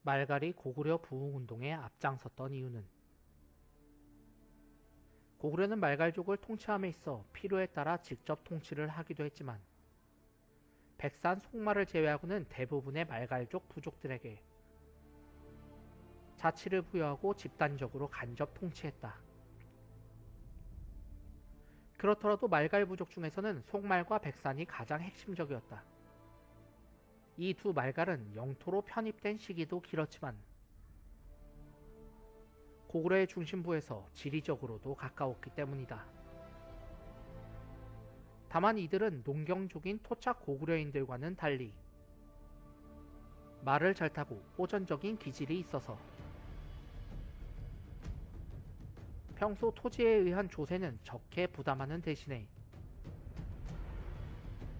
말갈이 고구려 부흥운동에 앞장섰던 이유는 고구려는 말갈족을 통치함에 있어 필요에 따라 직접 통치를 하기도 했지만 백산, 송마를 제외하고는 대부분의 말갈족 부족들에게 자치를 부여하고 집단적으로 간접 통치했다. 그렇더라도 말갈 부족 중에서는 송말과 백산이 가장 핵심적이었다. 이 두 말갈은 영토로 편입된 시기도 길었지만 고구려의 중심부에서 지리적으로도 가까웠기 때문이다. 다만 이들은 농경족인 토착 고구려인들과는 달리 말을 잘 타고 호전적인 기질이 있어서 평소 토지에 의한 조세는 적게 부담하는 대신에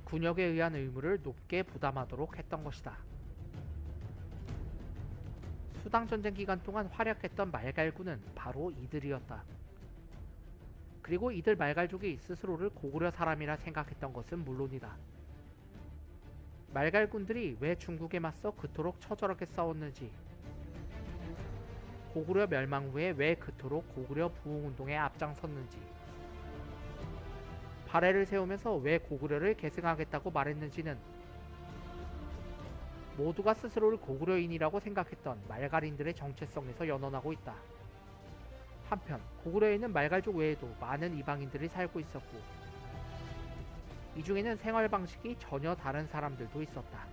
군역에 의한 의무를 높게 부담하도록 했던 것이다. 수당전쟁 기간 동안 활약했던 말갈군은 바로 이들이었다. 그리고 이들 말갈족이 스스로를 고구려 사람이라 생각했던 것은 물론이다. 말갈군들이 왜 중국에 맞서 그토록 처절하게 싸웠는지, 고구려 멸망 후에 왜 그토록 고구려 부흥운동에 앞장섰는지, 발해를 세우면서 왜 고구려를 계승하겠다고 말했는지는 모두가 스스로를 고구려인이라고 생각했던 말갈인들의 정체성에서 연원하고 있다. 한편 고구려에는 말갈족 외에도 많은 이방인들이 살고 있었고 이 중에는 생활 방식이 전혀 다른 사람들도 있었다.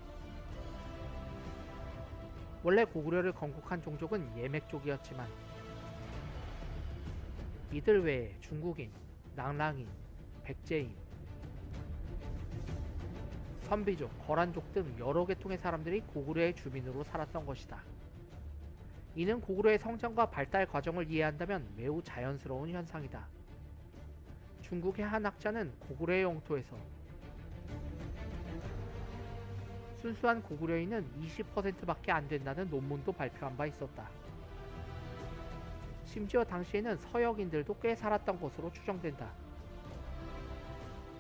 원래 고구려를 건국한 종족은 예맥족이었지만 이들 외에 중국인, 낭랑인, 백제인, 선비족, 거란족 등 여러 계통의 사람들이 고구려의 주민으로 살았던 것이다. 이는 고구려의 성장과 발달 과정을 이해한다면 매우 자연스러운 현상이다. 중국의 한 학자는 고구려의 영토에서 순수한 고구려인은 20%밖에 안 된다는 논문도 발표한 바 있었다. 심지어 당시에는 서역인들도 꽤 살았던 것으로 추정된다.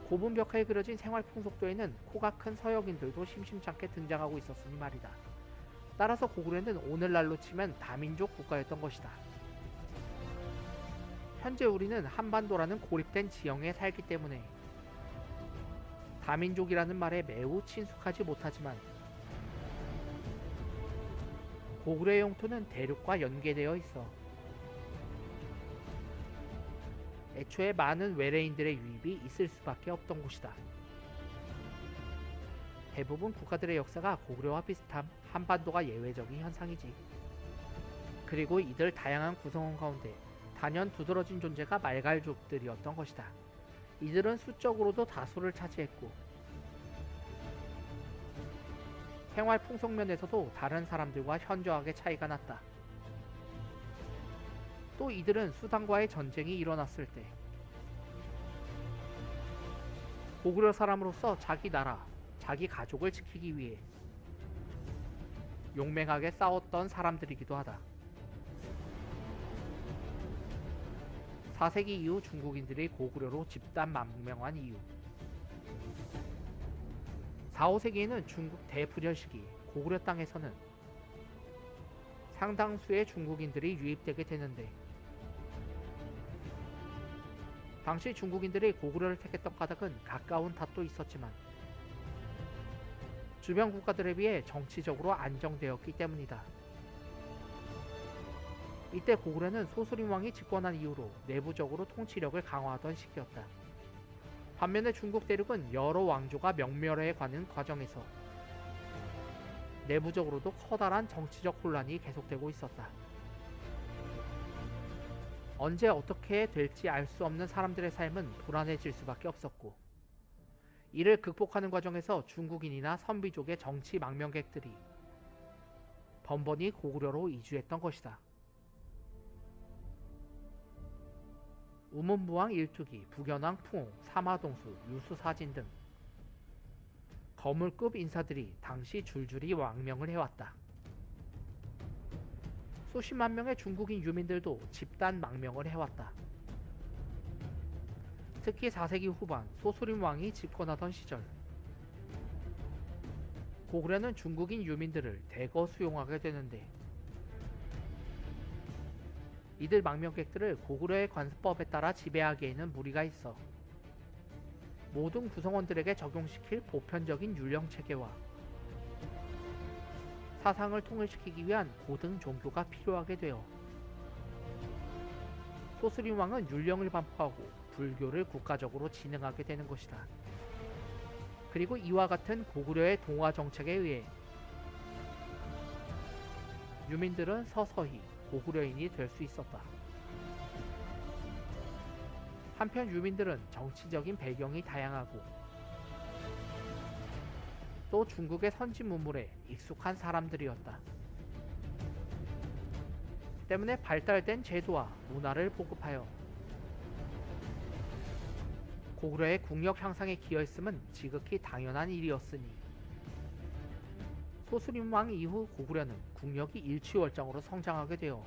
고분벽화에 그려진 생활 풍속도에는 코가 큰 서역인들도 심심찮게 등장하고 있었으니 말이다. 따라서 고구려는 오늘날로 치면 다민족 국가였던 것이다. 현재 우리는 한반도라는 고립된 지형에 살기 때문에 다민족이라는 말에 매우 친숙하지 못하지만 고구려의 영토는 대륙과 연계되어 있어 애초에 많은 외래인들의 유입이 있을 수밖에 없던 곳이다. 대부분 국가들의 역사가 고구려와 비슷함 한반도가 예외적인 현상이지. 그리고 이들 다양한 구성원 가운데 단연 두드러진 존재가 말갈족들이었던 것이다. 이들은 수적으로도 다수를 차지했고 생활 풍속면에서도 다른 사람들과 현저하게 차이가 났다. 또 이들은 수당과의 전쟁이 일어났을 때 고구려 사람으로서 자기 나라, 자기 가족을 지키기 위해 용맹하게 싸웠던 사람들이기도 하다. 4세기 이후 중국인들이 고구려로 집단 망명한 이유. 4, 5세기에는 중국 대불혈 시기 고구려 땅에서는 상당수의 중국인들이 유입되게 되는데 당시 중국인들이 고구려를 택했던 까닭은 가까운 탓도 있었지만 주변 국가들에 비해 정치적으로 안정되었기 때문이다. 이때 고구려는 소수림 왕이 집권한 이후로 내부적으로 통치력을 강화하던 시기였다. 반면에 중국 대륙은 여러 왕조가 명멸해 가는 과정에서 내부적으로도 커다란 정치적 혼란이 계속되고 있었다. 언제 어떻게 될지 알 수 없는 사람들의 삶은 불안해질 수밖에 없었고 이를 극복하는 과정에서 중국인이나 선비족의 정치 망명객들이 번번이 고구려로 이주했던 것이다. 우문부왕 일투기, 북연왕 풍, 사마동수, 유수사진 등 거물급 인사들이 당시 줄줄이 왕명을 해왔다. 수십만 명의 중국인 유민들도 집단 망명을 해왔다. 특히 4세기 후반 소수림 왕이 집권하던 시절 고구려는 중국인 유민들을 대거 수용하게 되는데 이들 망명객들을 고구려의 관습법에 따라 지배하기에는 무리가 있어 모든 구성원들에게 적용시킬 보편적인 율령 체계와 사상을 통일시키기 위한 고등 종교가 필요하게 되어 소스림 왕은 율령을 반포하고 불교를 국가적으로 진흥하게 되는 것이다. 그리고 이와 같은 고구려의 동화 정책에 의해 유민들은 서서히 고구려인이 될 수 있었다. 한편 유민들은 정치적인 배경이 다양하고 또 중국의 선지 문물에 익숙한 사람들이었다. 때문에 발달된 제도와 문화를 보급하여 고구려의 국력 향상에 기여했음은 지극히 당연한 일이었으니 소스림 왕 이후 고구려는 국력이 일취월장으로 성장하게 되어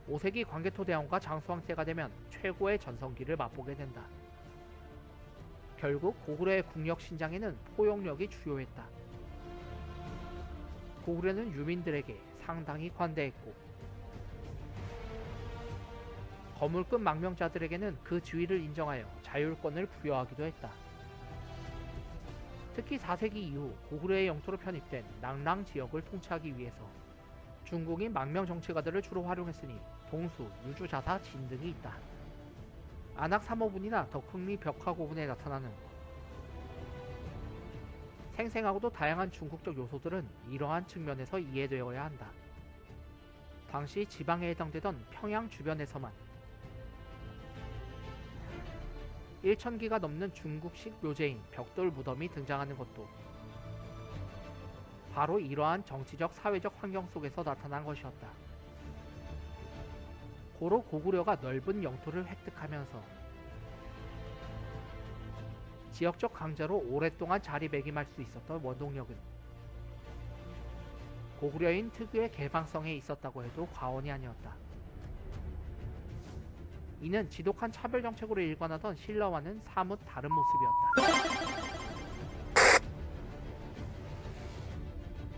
5세기 광개토대왕과 장수왕 때가 되면 최고의 전성기를 맛보게 된다. 결국 고구려의 국력 신장에는 포용력이 주요했다. 고구려는 유민들에게 상당히 관대했고 거물급 망명자들에게는 그 지위를 인정하여 자율권을 부여하기도 했다. 특히 4세기 이후 고구려의 영토로 편입된 낭랑 지역을 통치하기 위해서 중국인 망명 정치가들을 주로 활용했으니 동수, 유주자사, 진 등이 있다. 안악 3호분이나 덕흥리 벽화고분에 나타나는 생생하고도 다양한 중국적 요소들은 이러한 측면에서 이해되어야 한다. 당시 지방에 해당되던 평양 주변에서만 1000기가 넘는 중국식 묘제인 벽돌 무덤이 등장하는 것도 바로 이러한 정치적 사회적 환경 속에서 나타난 것이었다. 고로 고구려가 넓은 영토를 획득하면서 지역적 강자로 오랫동안 자리매김할 수 있었던 원동력은 고구려인 특유의 개방성에 있었다고 해도 과언이 아니었다. 이는 지독한 차별정책으로 일관하던 신라와는 사뭇 다른 모습이었다.